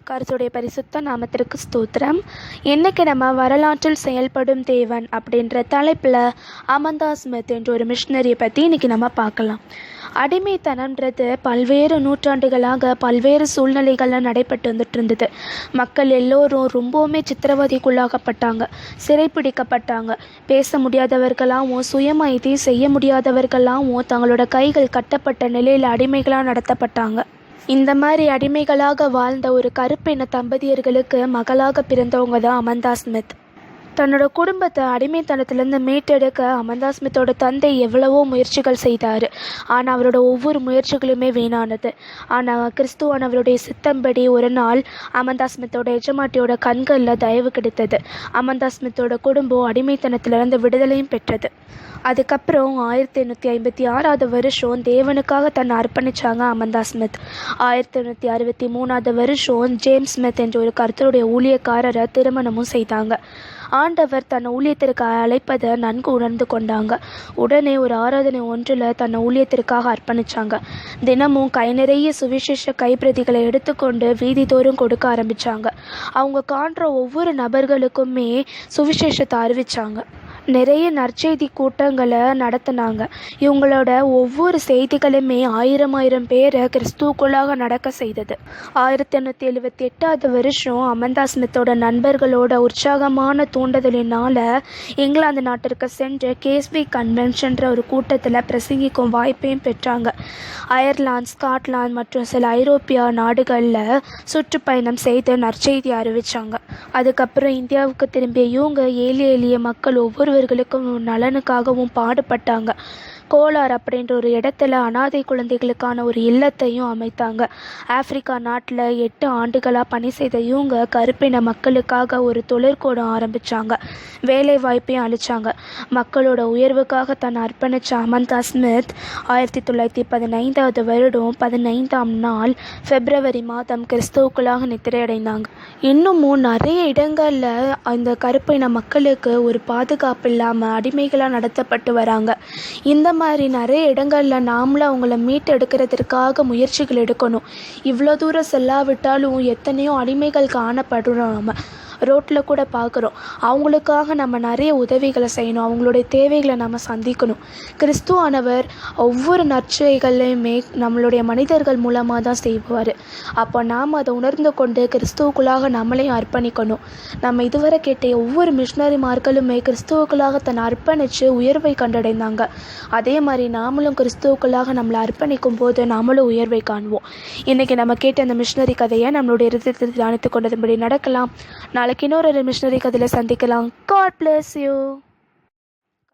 கர்த்தருடைய பரிசுத்த நாமத்திற்கு ஸ்தோத்திரம். இன்றைக்கி நம்ம வரலாற்றில் செயல்படும் தேவன் அப்படின்ற தலைப்பில் அமந்தா ஸ்மித் என்ற ஒரு மிஷினரியை பற்றி இன்றைக்கி நம்ம பார்க்கலாம். அடிமைத்தனம்ன்றது பல்வேறு நூற்றாண்டுகளாக பல்வேறு சூழ்நிலைகளில் நடைபெற்று வந்துட்டு இருந்தது. மக்கள் எல்லோரும் ரொம்பவுமே சித்திரவதைக்குள்ளாகப்பட்டாங்க, சிறைப்பிடிக்கப்பட்டாங்க. பேச முடியாதவர்களாகவும் சுயமாக எதையும் செய்ய முடியாதவர்களாகவும் தங்களோட கைகள் கட்டப்பட்ட நிலையில் அடிமைகளாக நடத்தப்பட்டாங்க. இந்த மாதிரி அடிமைகளாக வாழ்ந்த ஒரு கருப்பின தம்பதியர்களுக்கு மகளாக பிறந்தவங்க தான் அமந்தா ஸ்மித். தன்னோட குடும்பத்தை அடிமைத்தனத்திலேருந்து மீட்டெடுக்க அமந்தா ஸ்மித்தோட தந்தை எவ்வளவோ முயற்சிகள் செய்தார். ஆனால் அவரோட ஒவ்வொரு முயற்சிகளுமே வீணானது. ஆனால் கிறிஸ்துவானவருடைய சித்தம்படி ஒரு நாள் அமந்தா ஸ்மித்தோட எஜமாட்டியோட கண்களில் தயவு கிடைத்தது. அமந்தா ஸ்மித்தோட குடும்பம் அடிமைத்தனத்திலிருந்து விடுதலையும் பெற்றது. அதுக்கப்புறம் 1856 வருஷம் தேவனுக்காக தன்னை அர்ப்பணித்தாங்க அமந்தா ஸ்மித். 1863 ஜேம்ஸ் ஸ்மித் என்ற ஒரு கர்த்தருடைய ஊழியக்காரரை திருமணமும் செய்தாங்க. ஆண்டவர் தன்னை ஊழியத்திற்கு அழைப்பதை நன்கு உணர்ந்து கொண்டாங்க. உடனே ஒரு ஆராதனை ஒன்றில் தன்னை ஊழியத்திற்காக அர்ப்பணித்தாங்க. தினமும் கை நிறைய சுவிசேஷ கைப்பிரதிகளை எடுத்துக்கொண்டு வீதி தோறும் கொடுக்க ஆரம்பித்தாங்க. அவங்க காண்ற ஒவ்வொரு நபர்களுக்குமே சுவிசேஷத்தை அறிவித்தாங்க. நிறைய நற்செய்தி கூட்டங்களை நடத்தினாங்க. இவங்களோட ஒவ்வொரு செய்திகளுமே 1000 பேரை கிறிஸ்துவுக்குள்ளாக நடக்க செய்தது. 1878 அமந்தா ஸ்மித்தோட நண்பர்களோட உற்சாகமான தூண்டுதலினால இங்கிலாந்து நாட்டிற்கு சென்று கேஸ்வி கன்வென்ஷன்ற ஒரு கூட்டத்தில் பிரசங்கிக்கும் வாய்ப்பையும் பெற்றாங்க. அயர்லாந்து, ஸ்காட்லாந்து மற்றும் சில ஐரோப்பிய நாடுகளில் சுற்றுப்பயணம் செய்து நற்செய்தி அறிவித்தாங்க. அதுக்கப்புறம் இந்தியாவுக்கு திரும்பிய இவங்க எளிய மக்கள் ஒவ்வொருவர்களுக்கும் நலனுக்காகவும் பாடுபட்டாங்க. கோலார் அப்படின்ற ஒரு இடத்துல அனாதை குழந்தைகளுக்கான ஒரு இல்லத்தையும் அமைத்தாங்க. ஆப்பிரிக்கா நாட்டில் 8 ஆண்டுகளாக பணி செய்த இவங்க கருப்பின மக்களுக்காக ஒரு தொழிற்கூடம் ஆரம்பித்தாங்க. வேலை வாய்ப்பையும் அளித்தாங்க. மக்களோட உயர்வுக்காக தன்னை அர்ப்பணித்த அமந்தா ஸ்மித் 1915 15ஆம் நாள் பிப்ரவரி மாதம் கிறிஸ்துவுக்குள்ளாக நித்திரையடைந்தாங்க. இன்னமும் நிறைய இடங்களில் அந்த கருப்பின மக்களுக்கு ஒரு பாதுகாப்பு இல்லாமல் அடிமைகளாக நடத்தப்பட்டு வராங்க. இந்த மாதிரி நிறைய இடங்களில் நாமளும் அவங்கள மீட்டெடுக்கிறதுக்காக முயற்சிகள் எடுக்கணும். இவ்வளோ தூரம் செல்லாவிட்டாலும் எத்தனையோ அடிமைகள் காணப்படுறோம். நம்ம ரோட்டில் கூட பார்க்குறோம். அவங்களுக்காக நம்ம நிறைய உதவிகளை செய்யணும். அவங்களுடைய தேவைகளை நம்ம சந்திக்கணும். கிறிஸ்துவானவர் ஒவ்வொரு நற்செய்திகளையுமே நம்மளுடைய மனிதர்கள் மூலமாக தான் செய்வார். அப்போ நாம் அதை உணர்ந்து கொண்டு கிறிஸ்துவுக்குள்ளாக நம்மளையும் அர்ப்பணிக்கணும். நம்ம இதுவரை கேட்ட ஒவ்வொரு மிஷினரிமார்களுமே கிறிஸ்துவுக்குள்ளாக தன்னை அர்ப்பணித்து உயர்வை கண்டடைந்தாங்க. அதே மாதிரி நாமளும் கிறிஸ்துவுக்குள்ளாக நம்மளை அர்ப்பணிக்கும் போது நாமளும் உயர்வை காண்போம். இன்றைக்கி நம்ம கேட்ட அந்த மிஷினரி கதையை நம்மளுடைய இருதயத்தில் தியானித்து கொண்டதுபடி நடக்கலாம். நாளைக்கு இன்னொரு மிஷினரி கதையில் சந்திக்கலாம். God bless you.